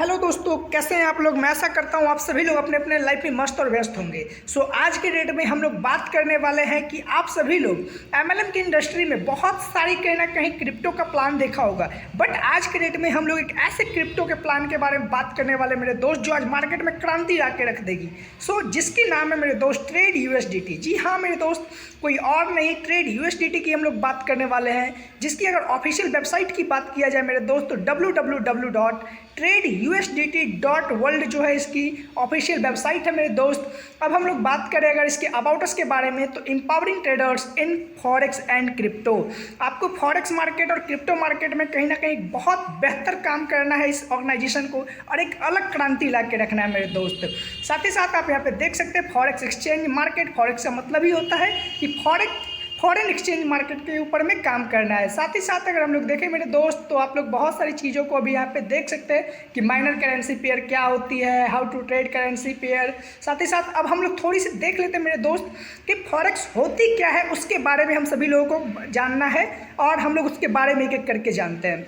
Hello दोस्तों, कैसे हैं आप लोग। मैं आशा करता हूं आप सभी लोग अपने अपने लाइफ में मस्त और व्यस्त होंगे। आज के डेट में हम लोग बात करने वाले हैं कि आप सभी लोग एमएलएम की इंडस्ट्री में बहुत सारी कहीं ना कहीं क्रिप्टो का प्लान देखा होगा, बट आज के डेट में हम लोग एक ऐसे क्रिप्टो के प्लान के बारे में बात करने वाले मेरे दोस्त जो आज मार्केट में क्रांति ला के रख देगी। जिसकी नाम है मेरे दोस्त ट्रेड यूएसडीटी। जी हाँ मेरे दोस्त, कोई और नहीं, ट्रेड यूएसडीटी की हम लोग बात करने वाले हैं, जिसकी अगर ऑफिशियल वेबसाइट की बात किया जाए मेरे दोस्त तो www.tradeusdt.world जो है इसकी ऑफिशियल वेबसाइट है मेरे दोस्त। अब हम लोग बात करें अगर इसके अबाउट अस के बारे में तो empowering traders in forex and crypto. आपको फॉरेक्स मार्केट और क्रिप्टो मार्केट में कहीं ना कहीं बहुत बेहतर काम करना है इस ऑर्गेनाइजेशन को, और एक अलग क्रांति ला के रखना है मेरे दोस्त। साथ ही साथ आप यहाँ पे देख सकते हैं फॉरेक्स एक्सचेंज मार्केट। फॉरेक्स का मतलब ही होता है कि फॉरेन एक्सचेंज मार्केट के ऊपर में काम करना है। साथ ही साथ अगर हम लोग देखें मेरे दोस्त तो आप लोग बहुत सारी चीज़ों को अभी यहाँ पे देख सकते हैं कि माइनर करेंसी पेयर क्या होती है, how to trade currency pair. साथ ही साथ अब हम लोग थोड़ी सी देख लेते हैं मेरे दोस्त कि फॉरेक्स होती क्या है, उसके बारे में हम सभी लोगों को जानना है और हम लोग उसके बारे में एक एक करके जानते हैं।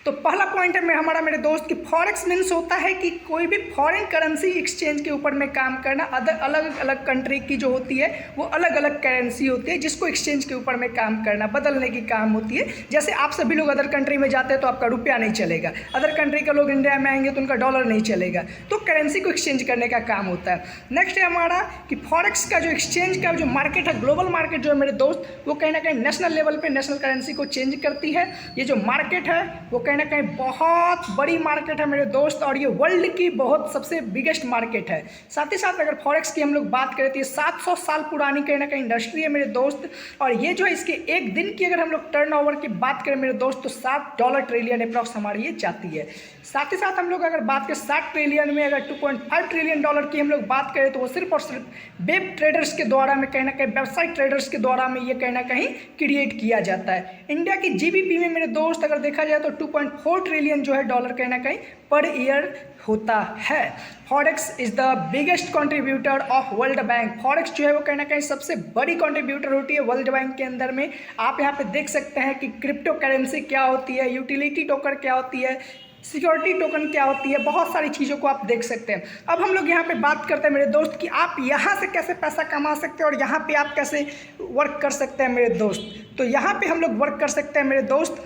तो पहला पॉइंट है हमारा मेरे दोस्त कि फॉरेक्स मीन्स होता है कि कोई भी फॉरेन करेंसी एक्सचेंज के ऊपर में काम करना। अलग अलग कंट्री की जो होती है वो अलग अलग करेंसी होती है जिसको एक्सचेंज के ऊपर में काम करना, बदलने की काम होती है। जैसे आप सभी लोग अदर कंट्री में जाते हैं तो आपका रुपया नहीं चलेगा, अदर कंट्री के लोग इंडिया में आएंगे तो उनका डॉलर नहीं चलेगा, तो करेंसी को एक्सचेंज करने का काम होता है। नेक्स्ट है हमारा कि फॉरेक्स का जो एक्सचेंज का जो मार्केट है, ग्लोबल मार्केट जो है मेरे दोस्त, वो कहीं ना कहीं नेशनल लेवल पर नेशनल करेंसी को चेंज करती है। ये जो मार्केट है वो कहीं ना कहीं बहुत बड़ी मार्केट है मेरे दोस्त, और ये वर्ल्ड की बहुत सबसे बिगेस्ट मार्केट है। साथ ही साथ अगर फॉरेक्स की हम लोग बात करें तो ये 700 साल पुरानी कहीं ना कहीं इंडस्ट्री है मेरे दोस्त, और ये जो है इसके एक दिन की अगर हम लोग टर्नओवर की बात करें मेरे दोस्त तो $7 ट्रिलियन अप्रॉक्स हमारी ये जाती है। साथ ही साथ हम लोग अगर बात करें 7 ट्रिलियन में अगर $2.5 ट्रिलियन की हम लोग बात करें तो वो सिर्फ और सिर्फ वेब ट्रेडर्स के द्वारा में कहीं ना कहीं वेबसाइट ट्रेडर्स के द्वारा में ये कहीं ना कहीं क्रिएट किया जाता है। इंडिया की जीबीपी में मेरे दोस्त अगर देखा जाए तो 2.4 ट्रिलियन जो है डॉलर कहीं ना कहीं पर ईयर होता है। Forex is the biggest contributor of world bank. Forex जो है वो कहीं ना कहीं सबसे बड़ी कंट्रीब्यूटर होती है वर्ल्ड बैंक के अंदर में। आप यहाँ पे देख सकते हैं कि क्रिप्टो करेंसी क्या होती है, यूटिलिटी टोकन क्या होती है, सिक्योरिटी टोकन क्या होती है, बहुत सारी चीज़ों को आप देख सकते हैं। अब हम लोग यहाँ पे बात करते हैं मेरे दोस्त कि आप यहाँ से कैसे पैसा कमा सकते हैं और यहाँ पे आप कैसे वर्क कर सकते हैं मेरे दोस्त। तो यहाँ पे हम लोग वर्क कर सकते हैं मेरे दोस्त।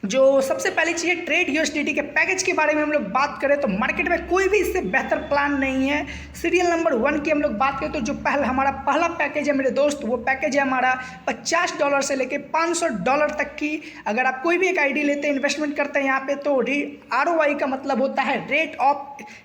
जो सबसे पहली चीज़ है ट्रेड यूएसडीटी के पैकेज के बारे में हम लोग बात करें तो मार्केट में कोई भी इससे बेहतर प्लान नहीं है। सीरियल नंबर 1 की हम लोग बात करें तो जो हमारा पहला पैकेज है मेरे दोस्त, वो पैकेज है हमारा $50 से लेके $500 तक की। अगर आप कोई भी एक आईडी लेते हैं, इन्वेस्टमेंट करते हैं यहाँ पे, तो ROI का मतलब होता है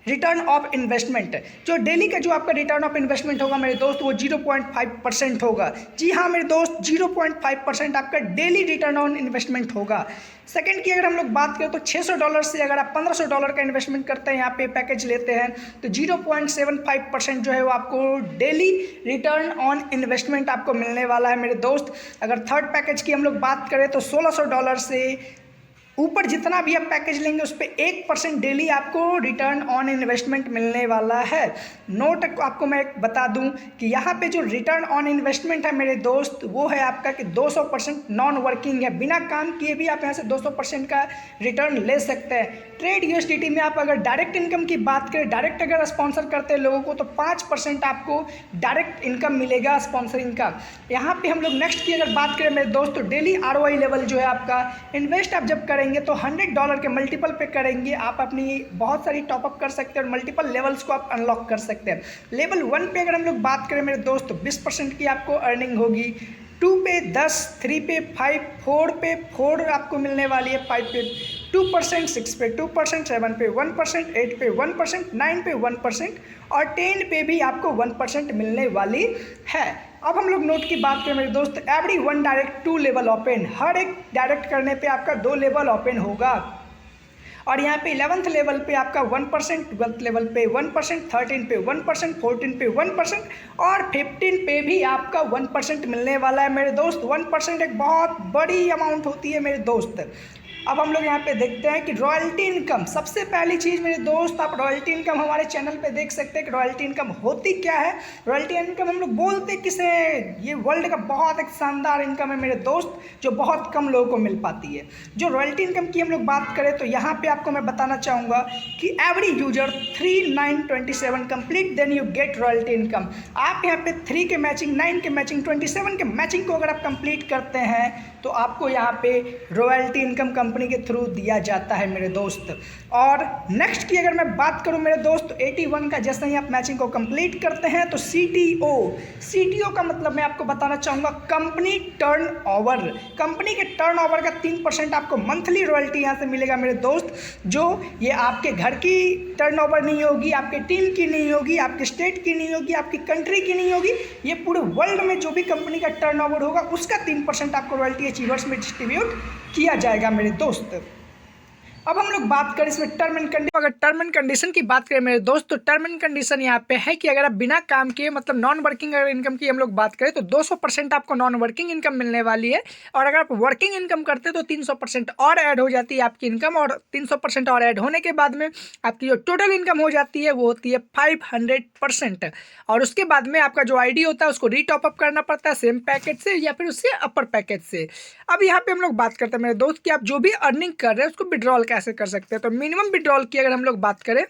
रिटर्न ऑफ इन्वेस्टमेंट। जो डेली का जो आपका रिटर्न ऑफ इन्वेस्टमेंट होगा मेरे दोस्त वो 0.5% होगा। जी हाँ मेरे दोस्त, 0.5% आपका डेली रिटर्न ऑन इन्वेस्टमेंट होगा। सेकंड की अगर हम लोग बात करें तो $600 से अगर आप $1500 का इन्वेस्टमेंट करते हैं यहाँ पे पैकेज लेते हैं तो 0.75% जो है वो आपको डेली रिटर्न ऑन इन्वेस्टमेंट आपको मिलने वाला है मेरे दोस्त। अगर थर्ड पैकेज की हम लोग बात करें तो $1600 से ऊपर जितना भी आप पैकेज लेंगे उस पर 1% डेली आपको रिटर्न ऑन इन्वेस्टमेंट मिलने वाला है। नोट आपको मैं एक बता दूं कि यहाँ पे जो रिटर्न ऑन इन्वेस्टमेंट है मेरे दोस्त वो है आपका कि 200% नॉन वर्किंग है, बिना काम किए भी आप यहाँ से 200% का रिटर्न ले सकते हैं। ट्रेड यूएसडीटी में आप अगर डायरेक्ट इनकम की बात करें, डायरेक्ट अगर स्पॉन्सर करते हैं लोगों को तो 5% आपको डायरेक्ट इनकम मिलेगा स्पॉन्सरिंग का। यहाँ पे हम लोग नेक्स्ट की अगर बात करें मेरे दोस्त तो डेली ROI लेवल जो है आपका इन्वेस्ट आप जब करेंगे तो $100 के मल्टीपल पे करेंगे आप अपनी बहुत सारी टॉपअप कर सकते हैं और मल्टीपल लेवल्स को आप अनलॉक कर सकते हैं। लेवल 1 पे अगर हम लोग बात करें मेरे दोस्त तो 20% की आपको अर्निंग होगी, 2 पे 10, 3 पे 5, 4 पे 4 आपको मिलने वाली है, 5 पे 2%, 6 पे 2%, 7 पे 1%, 8 पे 1%, 9 पे 1% और 10 पे भी आपको 1% मिलने वाली है। अब हम लोग नोट की बात करें मेरे दोस्त, एवरी 1 डायरेक्ट 2 लेवल ओपन, हर एक डायरेक्ट करने पे आपका 2 लेवल ओपन होगा। और यहाँ पे 11th लेवल पे आपका 1%, 12th लेवल पे 1%, 13 पे 1%, 14 पे 1% और 15 पे भी आपका 1% मिलने वाला है मेरे दोस्त। 1% एक बहुत बड़ी अमाउंट होती है मेरे दोस्त। अब हम लोग यहाँ पे देखते हैं कि रॉयल्टी इनकम। सबसे पहली चीज़ मेरे दोस्त, आप रॉयल्टी इनकम हमारे चैनल पे देख सकते हैं कि रॉयल्टी इनकम होती क्या है। रॉयल्टी इनकम हम लोग बोलते किसे, ये वर्ल्ड का बहुत एक शानदार इनकम है मेरे दोस्त, जो बहुत कम लोगों को मिल पाती है। जो रॉयल्टी इनकम की हम लोग बात करें तो यहाँ पे आपको मैं बताना चाहूँगा कि every user 3927 complete then you get royalty income. आप यहाँ पे 3 के मैचिंग, 9 के मैचिंग, 27 के मैचिंग को अगर आप कंप्लीट करते हैं तो आपको यहाँ पे रॉयल्टी इनकम कंपनी के थ्रू दिया जाता है मेरे दोस्त। और नेक्स्ट की अगर मैं बात करूँ मेरे दोस्त, 81 का जैसे ही आप मैचिंग को कंप्लीट करते हैं तो CTO का मतलब मैं आपको बताना चाहूँगा कंपनी टर्नओवर। कंपनी के टर्नओवर का 3% आपको मंथली रॉयल्टी यहाँ से मिलेगा मेरे दोस्त। जो ये आपके घर की टर्नओवर नहीं होगी, आपके टीम की नहीं होगी, आपके स्टेट की नहीं होगी, आपकी कंट्री की नहीं होगी, ये पूरे वर्ल्ड में जो भी कंपनी का टर्नओवर होगा उसका 3% आपको रॉयल्टी अचीवर्स में डिस्ट्रीब्यूट किया जाएगा मेरे दोस्त। अब हम लोग बात करें इसमें टर्म एंड कंडीशन। अगर टर्म एंड कंडीशन की बात करें मेरे दोस्त तो टर्म एंड कंडीशन यहाँ पे है कि अगर आप बिना काम किए मतलब नॉन वर्किंग अगर इनकम की हम लोग बात करें तो 200% आपको नॉन वर्किंग इनकम मिलने वाली है। और अगर आप वर्किंग इनकम करते हैं तो 300% और ऐड हो जाती है आपकी इनकम। और 300% और ऐड होने के बाद में आपकी जो टोटल इनकम हो जाती है वो होती है 500%। और उसके बाद में आपका जो ID होता है उसको रीटॉप अप करना पड़ता है सेम पैकेज से या फिर उससे अपर पैकेज से। अब यहाँ पे हम लोग बात करते हैं मेरे दोस्त कि आप जो भी अर्निंग कर रहे हैं उसको विड्रॉल कैसे कर सकते हैं। तो मिनिमम विड्रॉल की अगर हम लोग बात करें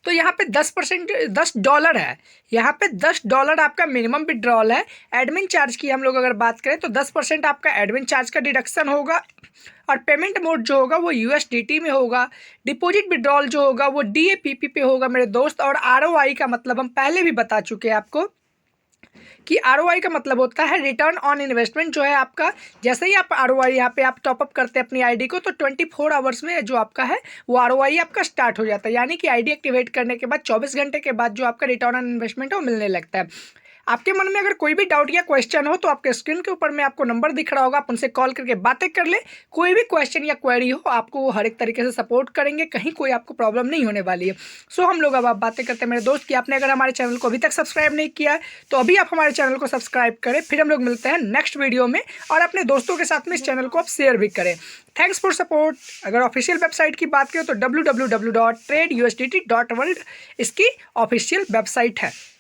तो यहाँ पे $10 है। यहाँ पे $10 आपका मिनिमम विड्रॉल है। एडमिन चार्ज की हम लोग अगर बात करें तो 10% आपका एडमिन चार्ज का डिडक्शन होगा। और पेमेंट मोड जो होगा वो USDT में होगा। डिपॉजिट विड्रॉल जो होगा वो DAPP पे होगा मेरे दोस्त। और ROI का मतलब हम पहले भी बता चुके हैं आपको कि ROI का मतलब होता है रिटर्न ऑन इन्वेस्टमेंट। जो है आपका जैसे ही आप ROI यहाँ पे आप टॉपअप करते हैं अपनी ID को तो 24 आवर्स में जो आपका है वो ROI आपका स्टार्ट हो जाता है। यानी कि ID एक्टिवेट करने के बाद 24 घंटे के बाद जो आपका रिटर्न ऑन इन्वेस्टमेंट है वो मिलने लगता है। आपके मन में अगर कोई भी डाउट या क्वेश्चन हो तो आपके स्क्रीन के ऊपर में आपको नंबर दिख रहा होगा, आप उनसे कॉल करके बातें कर ले। कोई भी क्वेश्चन या क्वेरी हो आपको वो हर एक तरीके से सपोर्ट करेंगे, कहीं कोई आपको प्रॉब्लम नहीं होने वाली है। सो हम लोग अब आप बातें करते हैं मेरे दोस्त कि आपने अगर हमारे चैनल को अभी तक सब्सक्राइब नहीं किया है तो अभी आप हमारे चैनल को सब्सक्राइब करें। फिर हम लोग मिलते हैं नेक्स्ट वीडियो में और अपने दोस्तों के साथ में इस चैनल को आप शेयर भी करें। Thanks for support. अगर ऑफिशियल वेबसाइट की बात करें तो www.tradeusdt.world इसकी ऑफिशियल वेबसाइट है।